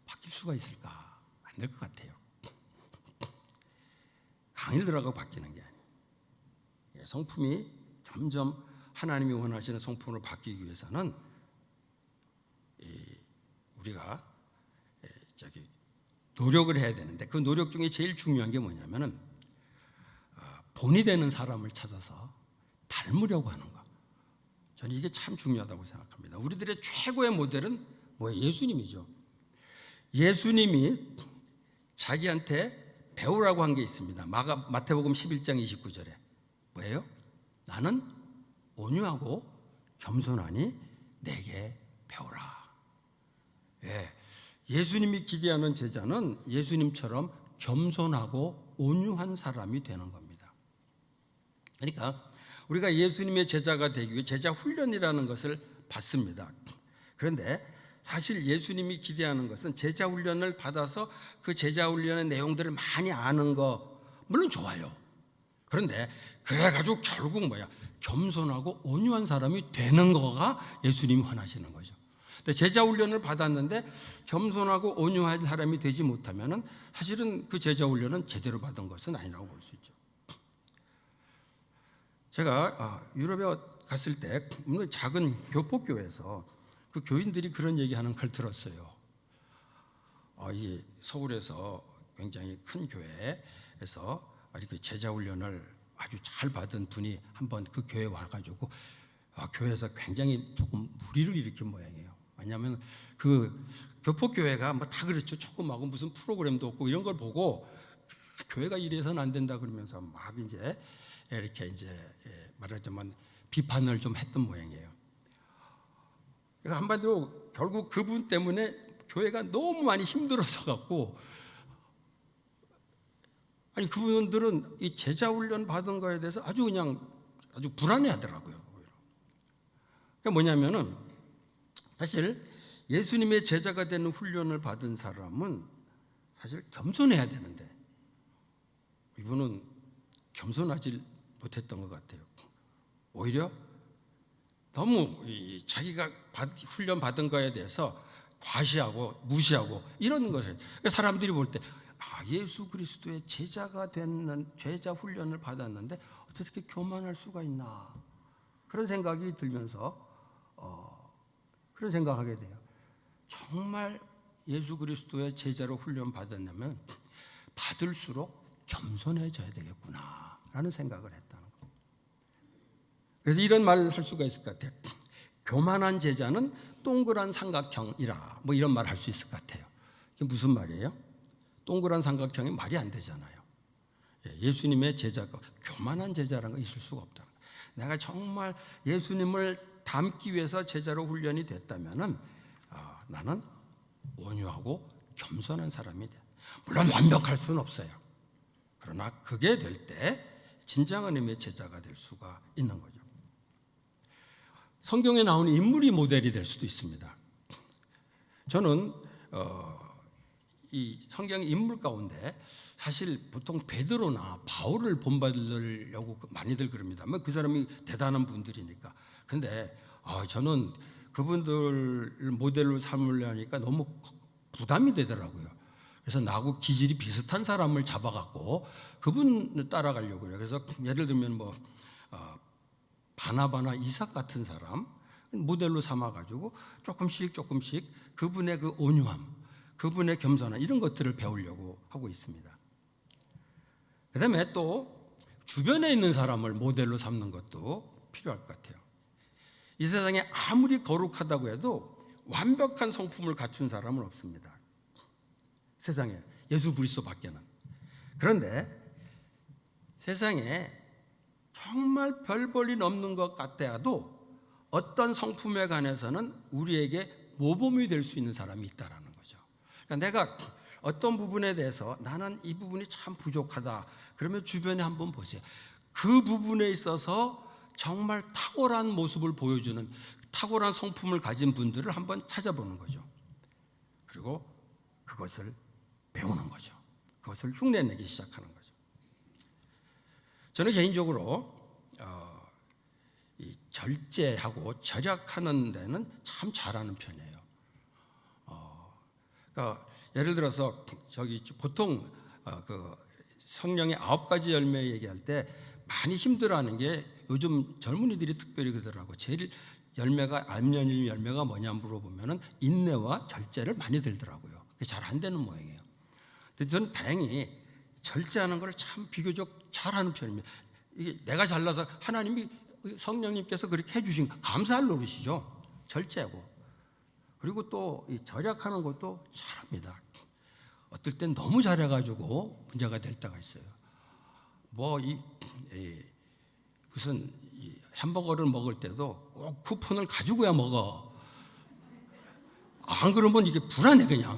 바뀔 수가 있을까? 안 될 것 같아요. 강의를 들어가고 바뀌는 게 아니에요. 성품이 점점 하나님이 원하시는 성품으로 바뀌기 위해서는 우리가 노력을 해야 되는데 그 노력 중에 제일 중요한 게 뭐냐면은 본이 되는 사람을 찾아서 닮으려고 하는 거. 저는 이게 참 중요하다고 생각합니다. 우리들의 최고의 모델은 뭐예요? 예수님이죠. 예수님이 자기한테 배우라고 한 게 있습니다. 마태복음 11장 29절에 뭐예요? 나는 온유하고 겸손하니 내게 배우라. 예수님이 기대하는 제자는 예수님처럼 겸손하고 온유한 사람이 되는 겁니다. 그러니까 우리가 예수님의 제자가 되기 위해 제자 훈련이라는 것을 받습니다. 그런데 사실 예수님이 기대하는 것은 제자 훈련을 받아서 그 제자 훈련의 내용들을 많이 아는 거 물론 좋아요. 그런데 그래가지고 결국 뭐야? 겸손하고 온유한 사람이 되는 거가 예수님이 원하시는 거죠. 근데 제자 훈련을 받았는데 겸손하고 온유한 사람이 되지 못하면은 사실은 그 제자 훈련은 제대로 받은 것은 아니라고 볼 수 있죠. 제가 유럽에 갔을 때 작은 교포교회에서 그 교인들이 그런 얘기하는 걸 들었어요. 이 서울에서 굉장히 큰 교회에서 이렇게 제자 훈련을 아주 잘 받은 분이 한번 그 교회에 와가지고 교회에서 굉장히 조금 무리를 일으킨 모양이에요. 왜냐하면 그 교포교회가 뭐 다 그렇죠. 조금하고 무슨 프로그램도 없고 이런 걸 보고 교회가 이래서는 안 된다 그러면서 막 이제 이렇게 이제 말하자면 비판을 좀 했던 모양이에요. 그러니까 한마디로 결국 그분 때문에 교회가 너무 많이 힘들어서 갖고 그분들은 이 제자 훈련 받은 거에 대해서 아주 불안해하더라고요. 그러니까 뭐냐면은 사실 예수님의 제자가 되는 훈련을 받은 사람은 사실 겸손해야 되는데 이분은 겸손하지 못했던 것 같아요. 오히려 너무 자기가 훈련 받은 거에 대해서 과시하고 무시하고 이런 것을 사람들이 볼 때 예수 그리스도의 제자가 되는 제자 훈련을 받았는데 어떻게 교만할 수가 있나 그런 생각이 들면서 그런 생각하게 돼요. 정말 예수 그리스도의 제자로 훈련 받았냐면 받을수록 겸손해져야 되겠구나라는 생각을 했다는 거예요. 그래서 이런 말을 할 수가 있을 것 같아요. 교만한 제자는 동그란 삼각형이라 뭐 이런 말 할 수 있을 것 같아요. 이게 무슨 말이에요? 동그란 삼각형이 말이 안 되잖아요. 예수님의 제자가 교만한 제자라는 거 있을 수가 없다. 내가 정말 예수님을 닮기 위해서 제자로 훈련이 됐다면은 나는 온유하고 겸손한 사람이 돼. 물론 완벽할 수는 없어요. 그러나 그게 될 때 진정한 의미의 제자가 될 수가 있는 거죠. 성경에 나오는 인물이 모델이 될 수도 있습니다. 저는 이 성경 인물 가운데 사실 보통 베드로나 바울을 본받으려고 많이들 그럽니다. 그 사람이 대단한 분들이니까. 근데 저는 그분들을 모델로 삼으려니까 너무 부담이 되더라고요. 그래서 나하고 기질이 비슷한 사람을 잡아갖고 그분 따라가려고 그래요. 그래서 예를 들면 뭐 바나바나 이삭 같은 사람 모델로 삼아가지고 조금씩 그분의 그 온유함, 그분의 겸손함 이런 것들을 배우려고 하고 있습니다. 그다음에 또 주변에 있는 사람을 모델로 삼는 것도 필요할 것 같아요. 이 세상에 아무리 거룩하다고 해도 완벽한 성품을 갖춘 사람은 없습니다. 세상에 예수 그리스도 밖에는. 그런데 세상에 정말 별 볼 일 없는 것 같아도 어떤 성품에 관해서는 우리에게 모범이 될 수 있는 사람이 있다라는 거죠. 그러니까 내가 어떤 부분에 대해서 나는 이 부분이 참 부족하다. 그러면 주변에 한번 보세요. 그 부분에 있어서 정말 탁월한 모습을 보여주는 탁월한 성품을 가진 분들을 한번 찾아보는 거죠. 그리고 그것을 배우는 거죠. 그것을 흉내내기 시작하는 거죠. 저는 개인적으로 이 절제하고 절약하는 데는 참 잘하는 편이에요. 그러니까 예를 들어서 보통 그 성령의 9가지 열매 얘기할 때 많이 힘들어하는 게 요즘 젊은이들이 특별히 그러더라고. 제일 알면 열매가 뭐냐 물어보면은 인내와 절제를 많이 들더라고요. 그게 잘 안 되는 모양이에요. 근데 저는 다행히 절제하는 걸 참 비교적 잘하는 편입니다. 이게 내가 잘나서 하나님이 성령님께서 그렇게 해주신 감사할 노릇이죠. 절제하고 그리고 또 이 절약하는 것도 잘합니다. 어떨 땐 너무 잘해가지고 문제가 될 때가 있어요. 무슨 햄버거를 먹을 때도 꼭 쿠폰을 가지고야 먹어. 안 그러면 이게 불안해 그냥.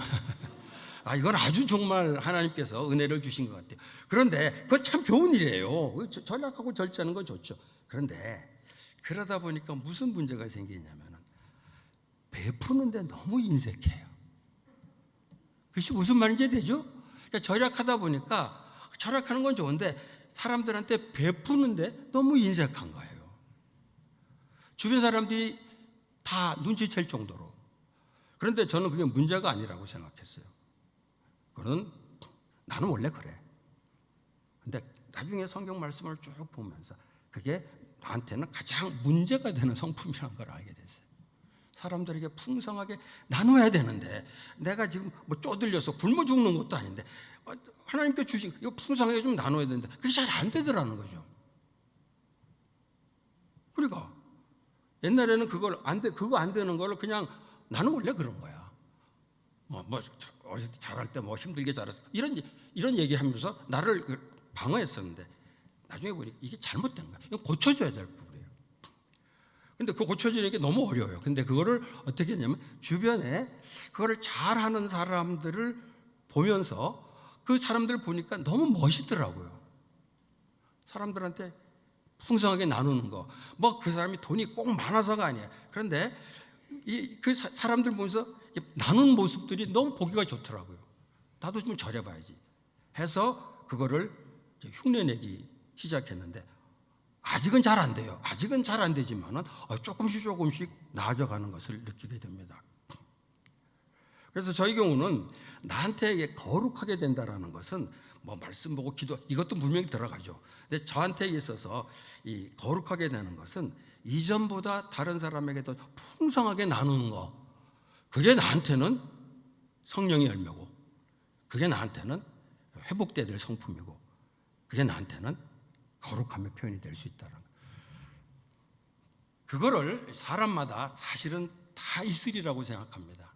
이건 아주 정말 하나님께서 은혜를 주신 것 같아요. 그런데 그건 참 좋은 일이에요. 절약하고 절제하는 건 좋죠. 그런데 그러다 보니까 무슨 문제가 생기냐면 베푸는데 너무 인색해요. 그것이 무슨 말인지 되죠? 그러니까 절약하다 보니까 절약하는 건 좋은데 사람들한테 베푸는데 너무 인색한 거예요. 주변 사람들이 다 눈치챌 정도로. 그런데 저는 그게 문제가 아니라고 생각했어요. 그건 나는 원래 그래. 근데 나중에 성경 말씀을 쭉 보면서 그게 나한테는 가장 문제가 되는 성품이라는 걸 알게 됐어요. 사람들에게 풍성하게 나눠야 되는데 내가 지금 뭐 쪼들려서 굶어 죽는 것도 아닌데 하나님께 주신 이거 풍성하게 좀 나눠야 되는데 그게 잘 안 되더라는 거죠. 그러니까 옛날에는 그거 안 되는 걸 그냥 나는 원래 그런 거야. 어렸을 때 잘할 때 힘들게 자랐어. 이런 얘기하면서 나를 방어했었는데 나중에 보니까 이게 잘못된 거야. 이거 고쳐줘야 될 부분이에요. 근데 그 고쳐지는 게 너무 어려워요. 근데 그거를 어떻게 했냐면 주변에 그거를 잘하는 사람들을 보면서 그 사람들 보니까 너무 멋있더라고요. 사람들한테 풍성하게 나누는 거. 그 사람이 돈이 꼭 많아서가 아니야. 그런데 그 사람들 보면서 나누는 모습들이 너무 보기가 좋더라고요. 나도 좀 절해봐야지 해서 그거를 흉내내기 시작했는데 아직은 잘 안 돼요. 아직은 잘 안 되지만은 조금씩 나아져가는 것을 느끼게 됩니다. 그래서 저희 경우는 나한테 거룩하게 된다라는 것은 말씀 보고 기도 이것도 분명히 들어가죠. 근데 저한테 있어서 이 거룩하게 되는 것은 이전보다 다른 사람에게 더 풍성하게 나누는 거. 그게 나한테는 성령의 열매고, 그게 나한테는 회복돼야 될 성품이고, 그게 나한테는 거룩함의 표현이 될 수 있다는 거. 그거를 사람마다 사실은 다 있으리라고 생각합니다.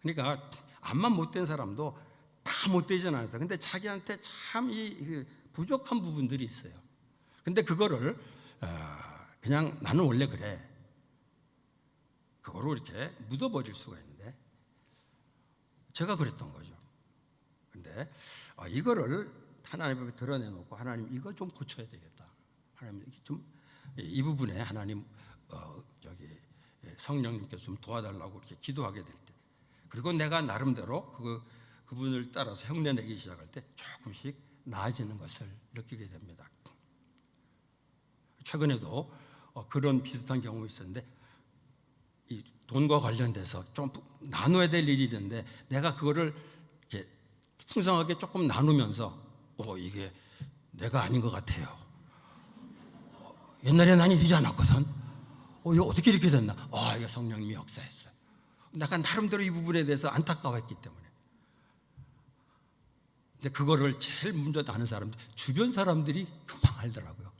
그러니까 암만 못된 사람도 다 못되진 않았어요. 근데 자기한테 참 부족한 부분들이 있어요. 근데 그거를 그냥 나는 원래 그래. 그거로 이렇게 묻어버릴 수가 있는데 제가 그랬던 거죠. 근데 이거를 하나님 앞에 드러내놓고 하나님 이거 좀 고쳐야 되겠다. 하나님 좀 이 부분에 하나님 성령님께서 좀 도와달라고 이렇게 기도하게 될 때, 그리고 내가 나름대로 그분을 따라서 흉내내기 시작할 때 조금씩 나아지는 것을 느끼게 됩니다. 최근에도 그런 비슷한 경험이 있었는데 이 돈과 관련돼서 좀 나눠야 될 일이 있는데 내가 그거를 이렇게 풍성하게 조금 나누면서 이게 내가 아닌 것 같아요. 옛날에 난 이러지 않았거든. 이거 어떻게 이렇게 됐나? 이거 성령님이 역사했어요. 내가 나름대로 이 부분에 대해서 안타까워했기 때문에. 근데 그거를 제일 먼저 아는 사람들, 주변 사람들이 금방 알더라고요.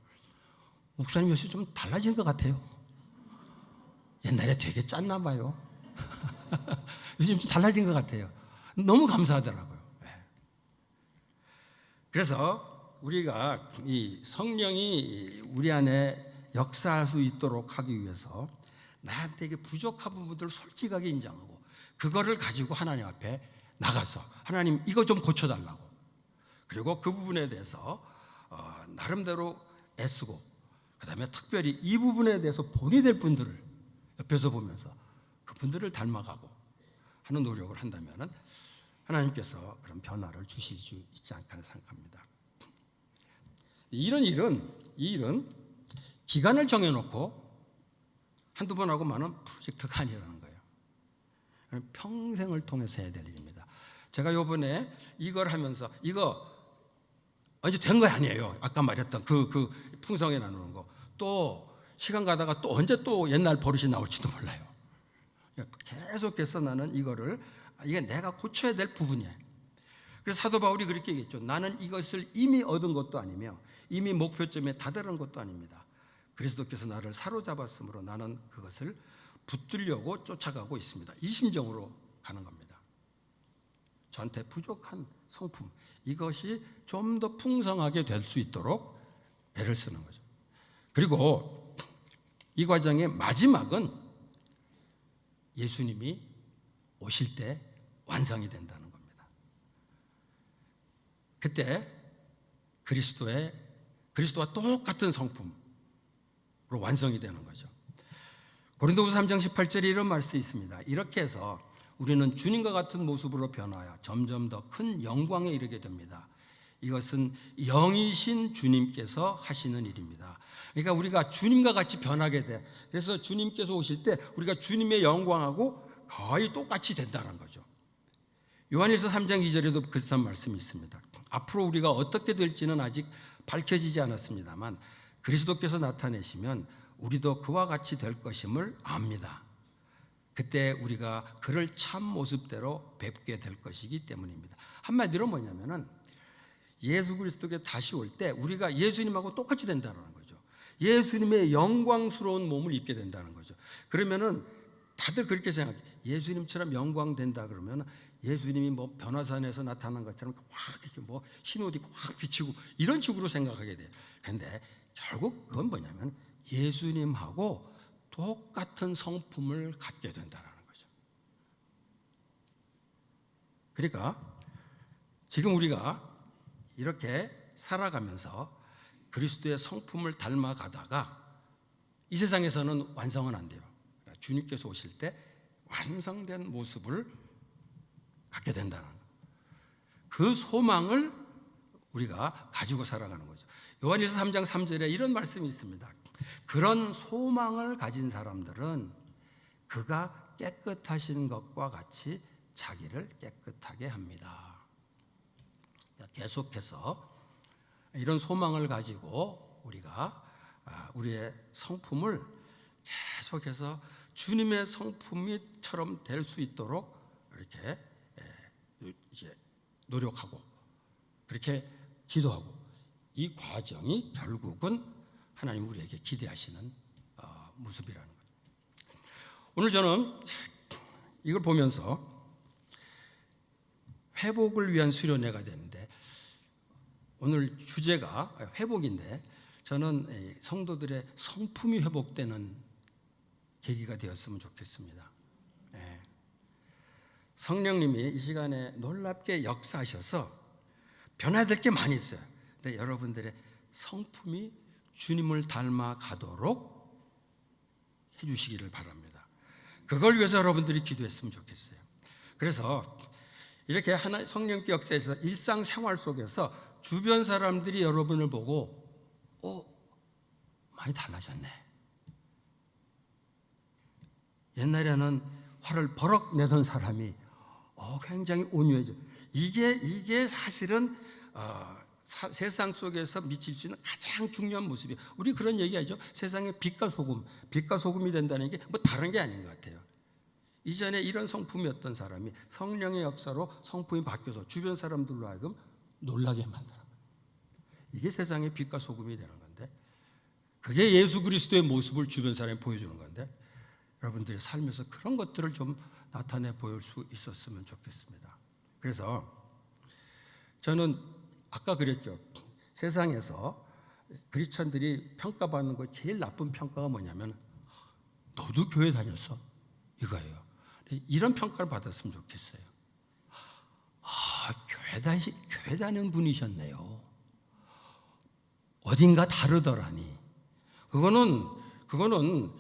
목사님 요새 좀 달라진 것 같아요. 옛날에 되게 짰나 봐요. 요즘 좀 달라진 것 같아요. 너무 감사하더라고요. 그래서 우리가 이 성령이 우리 안에 역사할 수 있도록 하기 위해서 나한테 이게 부족한 부분들을 솔직하게 인정하고 그거를 가지고 하나님 앞에 나가서 하나님 이거 좀 고쳐달라고, 그리고 그 부분에 대해서 나름대로 애쓰고, 그 다음에 특별히 이 부분에 대해서 본이 될 분들을 옆에서 보면서 그분들을 닮아가고 하는 노력을 한다면 하나님께서 그런 변화를 주실 수 있지 않을까 생각합니다. 이 일은 기간을 정해놓고 한두 번 하고 마는 프로젝트가 아니라는 거예요. 평생을 통해서 해야 될 일입니다. 제가 요번에 이걸 하면서 이거 언제 된 거 아니에요. 아까 말했던 그 풍성에 나누는 거. 또 시간 가다가 또 언제 또 옛날 버릇이 나올지도 몰라요. 계속해서 나는 이게 내가 고쳐야 될 부분이에요. 그래서 사도 바울이 그렇게 얘기했죠. 나는 이것을 이미 얻은 것도 아니며 이미 목표점에 다다른 것도 아닙니다. 그리스도께서 나를 사로잡았으므로 나는 그것을 붙들려고 쫓아가고 있습니다. 이 심정으로 가는 겁니다. 저한테 부족한 성품, 이것이 좀 더 풍성하게 될 수 있도록 애를 쓰는 거죠. 그리고 이 과정의 마지막은 예수님이 오실 때 완성이 된다는 겁니다. 그때 그리스도와 똑같은 성품으로 완성이 되는 거죠. 고린도후서 3장 18절에 이런 말씀이 있습니다. 이렇게 해서 우리는 주님과 같은 모습으로 변하여 점점 더 큰 영광에 이르게 됩니다. 이것은 영이신 주님께서 하시는 일입니다. 그러니까 우리가 주님과 같이 변하게 돼. 그래서 주님께서 오실 때 우리가 주님의 영광하고 거의 똑같이 된다는 거죠. 요한일서 3장 2절에도 비슷한 말씀이 있습니다. 앞으로 우리가 어떻게 될지는 아직 밝혀지지 않았습니다만 그리스도께서 나타내시면 우리도 그와 같이 될 것임을 압니다. 그때 우리가 그를 참 모습대로 뵙게 될 것이기 때문입니다. 한마디로 뭐냐면은 예수 그리스도께 다시 올 때 우리가 예수님하고 똑같이 된다는 거죠. 예수님의 영광스러운 몸을 입게 된다는 거죠. 그러면은 다들 그렇게 생각해요. 예수님처럼 영광 된다 그러면 예수님이 뭐 변화산에서 나타난 것처럼 확 이렇게 뭐 흰옷 입고 확 비치고 이런 식으로 생각하게 돼요. 그런데 결국 그건 뭐냐면 예수님하고 똑같은 성품을 갖게 된다는 거죠. 그러니까 지금 우리가 이렇게 살아가면서 그리스도의 성품을 닮아가다가 이 세상에서는 완성은 안 돼요. 주님께서 오실 때 완성된 모습을 갖게 된다는 거예요. 그 소망을 우리가 가지고 살아가는 거죠. 요한일서 3장 3절에 이런 말씀이 있습니다. 그런 소망을 가진 사람들은 그가 깨끗하신 것과 같이 자기를 깨끗하게 합니다. 계속해서 이런 소망을 가지고 우리가 우리의 성품을 계속해서 주님의 성품이처럼 될 수 있도록 이렇게 이제 노력하고 그렇게 기도하고 이 과정이 결국은 하나님 우리에게 기대하시는 모습이라는 거죠. 오늘 저는 이걸 보면서 회복을 위한 수련회가 되는데 오늘 주제가 회복인데 저는 성도들의 성품이 회복되는 계기가 되었으면 좋겠습니다. 성령님이 이 시간에 놀랍게 역사하셔서 변화될 게 많이 있어요. 근데 여러분들의 성품이 주님을 닮아가도록 해주시기를 바랍니다. 그걸 위해서 여러분들이 기도했으면 좋겠어요. 그래서 이렇게 성령께 역사에서 일상생활 속에서 주변 사람들이 여러분을 보고 많이 달라졌네. 옛날에는 화를 버럭 내던 사람이 굉장히 온유해져. 이게 사실은 세상 속에서 미칠 수 있는 가장 중요한 모습이에요. 우리 그런 얘기하죠. 세상에 빛과 소금이 된다는 게 뭐 다른 게 아닌 것 같아요. 이전에 이런 성품이었던 사람이 성령의 역사로 성품이 바뀌어서 주변 사람들로 하여금 놀라게 만들어. 이게 세상의 빛과 소금이 되는 건데, 그게 예수 그리스도의 모습을 주변 사람에 보여주는 건데, 여러분들의 삶에서 그런 것들을 좀 나타내 보일 수 있었으면 좋겠습니다. 그래서 저는 아까 그랬죠. 세상에서 크리스천들이 평가받는 거 제일 나쁜 평가가 뭐냐면 너도 교회 다녔어? 이거예요. 이런 평가를 받았으면 좋겠어요. 교회 다니는 분이셨네요. 어딘가 다르더라니. 그거는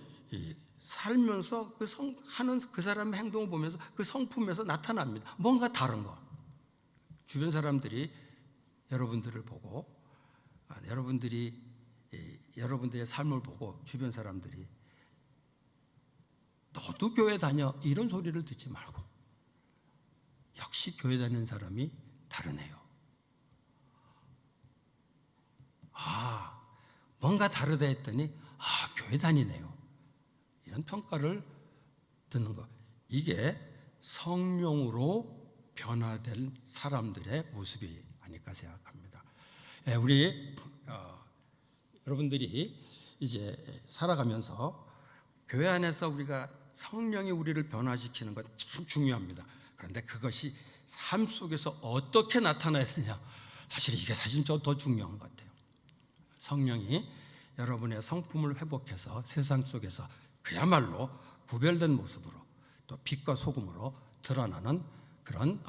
살면서 하는 그 사람의 행동을 보면서 그 성품에서 나타납니다. 뭔가 다른 거. 주변 사람들이 여러분들을 보고, 여러분들의 삶을 보고 주변 사람들이 너도 교회 다녀 이런 소리를 듣지 말고 역시 교회 다니는 사람이 다르네요. 뭔가 다르다 했더니 교회 다니네요. 이런 평가를 듣는 것. 이게 성령으로 변화될 사람들의 모습이 아닐까 생각합니다. 우리 여러분들이 이제 살아가면서 교회 안에서 우리가 성령이 우리를 변화시키는 것 참 중요합니다. 그런데 그것이 삶 속에서 어떻게 나타나야 되냐, 사실 이게 더 중요한 것 같아요. 성령이 여러분의 성품을 회복해서 세상 속에서 그야말로 구별된 모습으로 또 빛과 소금으로 드러나는 그런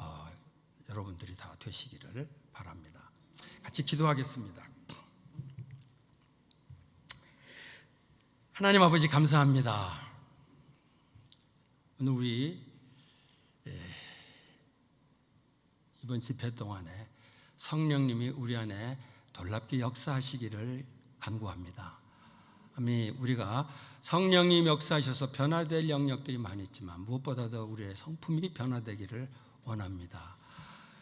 여러분들이 다 되시기를 바랍니다. 같이 기도하겠습니다. 하나님 아버지 감사합니다. 오늘 우리 이번 집회 동안에 성령님이 우리 안에 놀랍게 역사하시기를 간구합니다. 우리가 성령님 역사하셔서 변화될 영역들이 많이 있지만 무엇보다도 우리의 성품이 변화되기를 원합니다.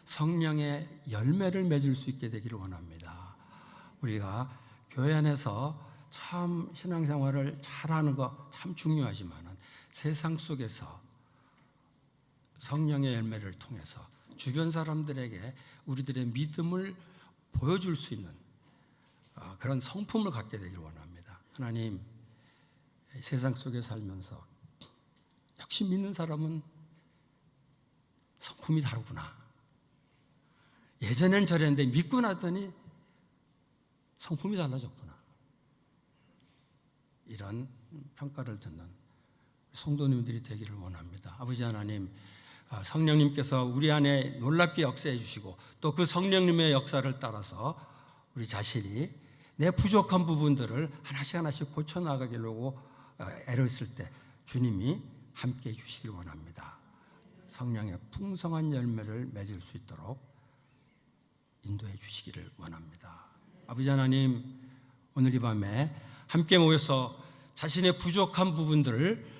성령의 열매를 맺을 수 있게 되기를 원합니다. 우리가 교회 안에서 참 신앙생활을 잘하는 거 참 중요하지만 세상 속에서 성령의 열매를 통해서 주변 사람들에게 우리들의 믿음을 보여줄 수 있는 그런 성품을 갖게 되기를 원합니다. 하나님, 세상 속에 살면서 역시 믿는 사람은 성품이 다르구나. 예전엔 저랬는데 믿고 나더니 성품이 달라졌구나. 이런 평가를 듣는 성도님들이 되기를 원합니다. 아버지 하나님, 성령님께서 우리 안에 놀랍게 역사해 주시고 또 그 성령님의 역사를 따라서 우리 자신이 내 부족한 부분들을 하나씩 고쳐나가려고 애를 쓸 때 주님이 함께해 주시길 원합니다. 성령의 풍성한 열매를 맺을 수 있도록 인도해 주시기를 원합니다. 아버지 하나님, 오늘 이 밤에 함께 모여서 자신의 부족한 부분들을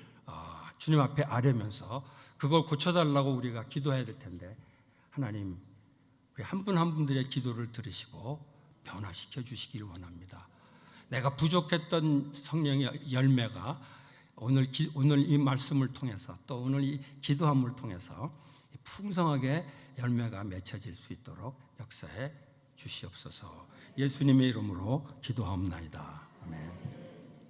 주님 앞에 아뢰면서 그걸 고쳐달라고 우리가 기도해야 될 텐데, 하나님, 우리 한 분 한 분들의 기도를 들으시고 변화시켜 주시기를 원합니다. 내가 부족했던 성령의 열매가 오늘 이 말씀을 통해서 또 오늘 이 기도함을 통해서 풍성하게 열매가 맺혀질 수 있도록 역사해 주시옵소서. 예수님의 이름으로 기도하옵나이다. 아멘.